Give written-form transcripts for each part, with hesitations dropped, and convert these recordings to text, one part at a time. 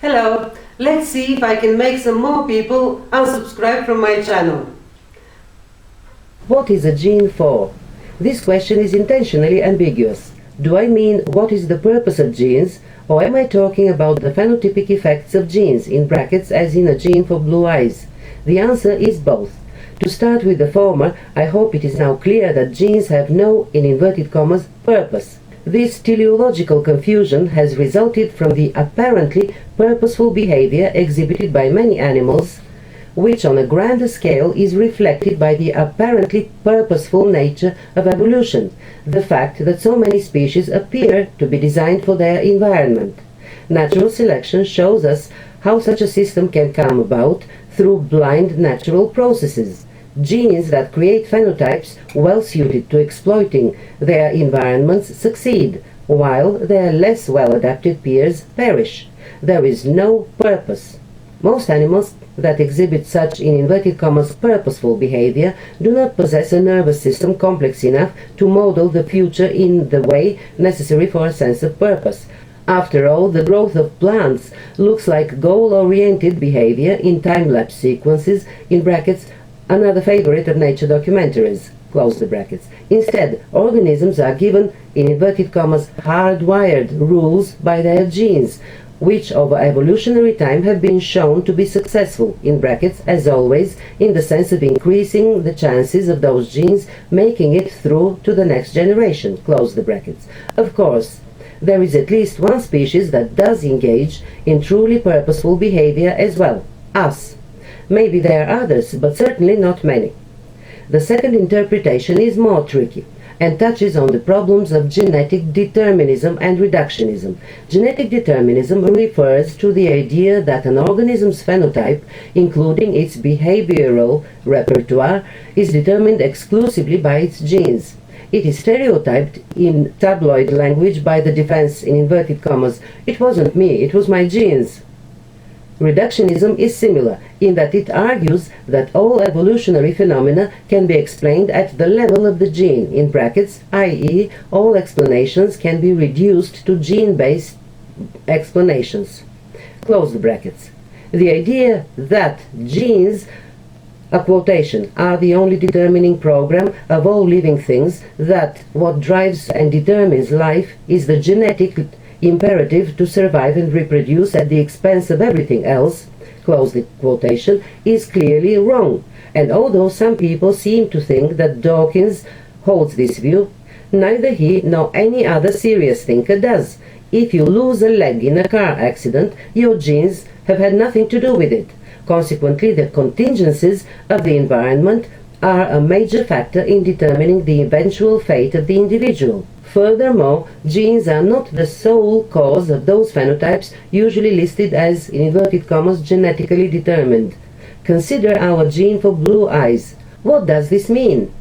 Hello, let's see if I can make some more people unsubscribe from my channel. What is a gene for? This question is intentionally ambiguous. Do I mean what is the purpose of genes, or am I talking about the phenotypic effects of genes, in brackets as in a gene for blue eyes? The answer is both. To start with the former, I hope it is now clear that genes have no, in inverted commas, purpose. This teleological confusion has resulted from the apparently purposeful behavior exhibited by many animals, which on a grander scale is reflected by the apparently purposeful nature of evolution, the fact that so many species appear to be designed for their environment. Natural selection shows us how such a system can come about through blind natural processes. Genes that create phenotypes well suited to exploiting their environments succeed, while their less well adapted peers perish. There is no purpose. Most animals that exhibit such, in inverted commas, purposeful behavior do not possess a nervous system complex enough to model the future in the way necessary for a sense of purpose. After all, the growth of plants looks like goal-oriented behavior in time-lapse sequences, in brackets, another favorite of nature documentaries, close the brackets. Instead, organisms are given, in inverted commas, hardwired rules by their genes, which over evolutionary time have been shown to be successful, in brackets, as always, in the sense of increasing the chances of those genes making it through to the next generation, close the brackets. Of course, there is at least one species that does engage in truly purposeful behavior as well, us. Maybe there are others, but certainly not many. The second interpretation is more tricky and touches on the problems of genetic determinism and reductionism. Genetic determinism refers to the idea that an organism's phenotype, including its behavioral repertoire, is determined exclusively by its genes. It is stereotyped in tabloid language by the defense, in inverted commas, "It wasn't me, it was my genes." Reductionism is similar in that it argues that all evolutionary phenomena can be explained at the level of the gene, in brackets, i.e., all explanations can be reduced to gene-based explanations. Close the brackets. The idea that genes, a quotation, are the only determining program of all living things, that what drives and determines life is the genetic imperative to survive and reproduce at the expense of everything else, close the quotation, is clearly wrong. And although some people seem to think that Dawkins holds this view, neither he nor any other serious thinker does. If you lose a leg in a car accident, your genes have had nothing to do with it. Consequently, the contingencies of the environment are a major factor in determining the eventual fate of the individual. Furthermore, genes are not the sole cause of those phenotypes usually listed as, in inverted commas, genetically determined. Consider our gene for blue eyes. What does this mean?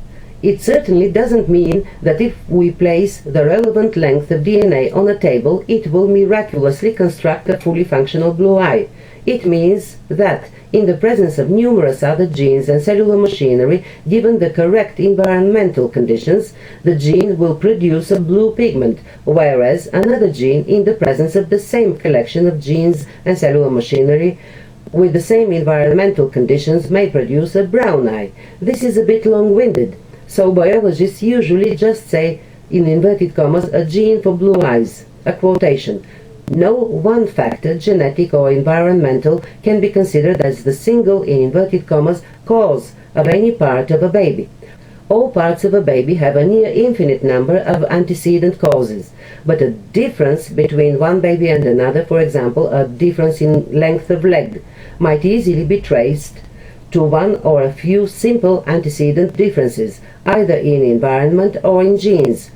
It certainly doesn't mean that if we place the relevant length of DNA on a table, it will miraculously construct a fully functional blue eye. It means that, in the presence of numerous other genes and cellular machinery, given the correct environmental conditions, the gene will produce a blue pigment, whereas another gene, in the presence of the same collection of genes and cellular machinery, with the same environmental conditions, may produce a brown eye. This is a bit long-winded, so biologists usually just say, in inverted commas, a gene for blue eyes, a quotation. No one factor, genetic or environmental, can be considered as the single, in inverted commas, cause of any part of a baby. All parts of a baby have a near infinite number of antecedent causes, but a difference between one baby and another, for example, a difference in length of leg, might easily be traced to one or a few simple antecedent differences, either in environment or in genes.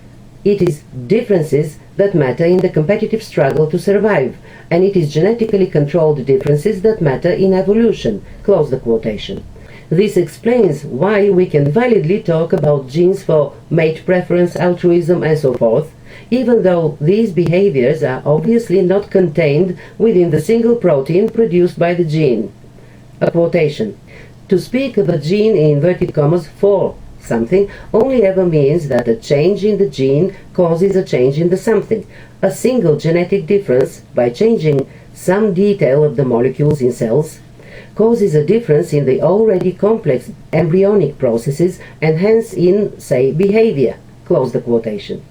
It is differences that matter in the competitive struggle to survive, and it is genetically controlled differences that matter in evolution. Close the quotation. This explains why we can validly talk about genes for mate preference, altruism, and so forth, even though these behaviors are obviously not contained within the single protein produced by the gene. A quotation. To speak of a gene, in inverted commas, for something only ever means that a change in the gene causes a change in the something. A single genetic difference, by changing some detail of the molecules in cells, causes a difference in the already complex embryonic processes and hence in, say, behavior. Close the quotation.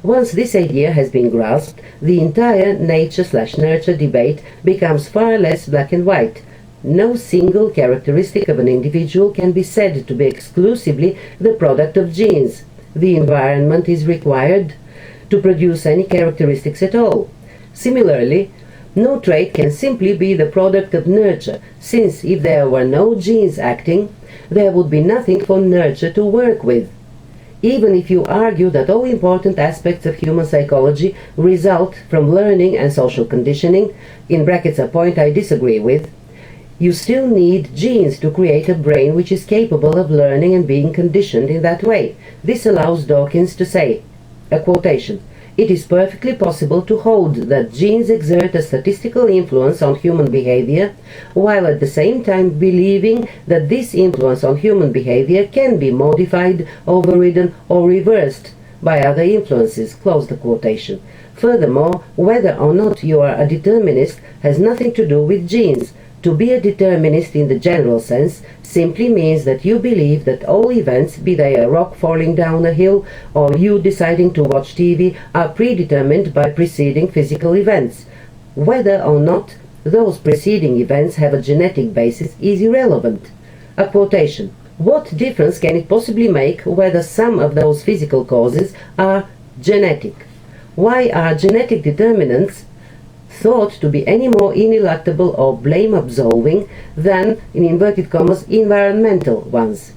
Once this idea has been grasped, the entire nature/nurture debate becomes far less black and white. No single characteristic of an individual can be said to be exclusively the product of genes. The environment is required to produce any characteristics at all. Similarly, no trait can simply be the product of nurture, since if there were no genes acting, there would be nothing for nurture to work with. Even if you argue that all important aspects of human psychology result from learning and social conditioning, in brackets a point I disagree with, you still need genes to create a brain which is capable of learning and being conditioned in that way. This allows Dawkins to say, a quotation, "It is perfectly possible to hold that genes exert a statistical influence on human behavior, while at the same time believing that this influence on human behavior can be modified, overridden, or reversed by other influences." Close the quotation. Furthermore, whether or not you are a determinist has nothing to do with genes. To be a determinist in the general sense simply means that you believe that all events, be they a rock falling down a hill or you deciding to watch TV, are predetermined by preceding physical events. Whether or not those preceding events have a genetic basis is irrelevant. A quotation. What difference can it possibly make whether some of those physical causes are genetic? Why are genetic determinants thought to be any more ineluctable or blame-absolving than, in inverted commas, environmental ones?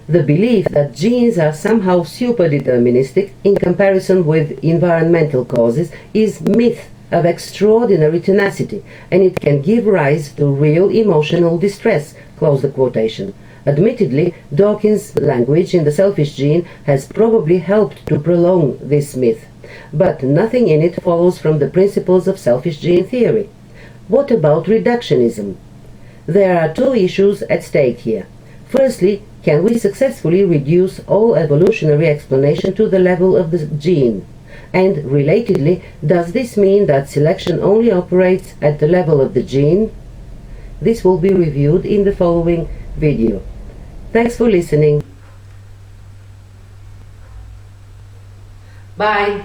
The belief that genes are somehow super-deterministic in comparison with environmental causes is myth of extraordinary tenacity, and it can give rise to real emotional distress. Close the quotation. Admittedly, Dawkins' language in The Selfish Gene has probably helped to prolong this myth, but nothing in it follows from the principles of selfish gene theory. What about reductionism? There are two issues at stake here. Firstly, can we successfully reduce all evolutionary explanation to the level of the gene? And relatedly, does this mean that selection only operates at the level of the gene? This will be reviewed in the following video. Thanks for listening. Bye.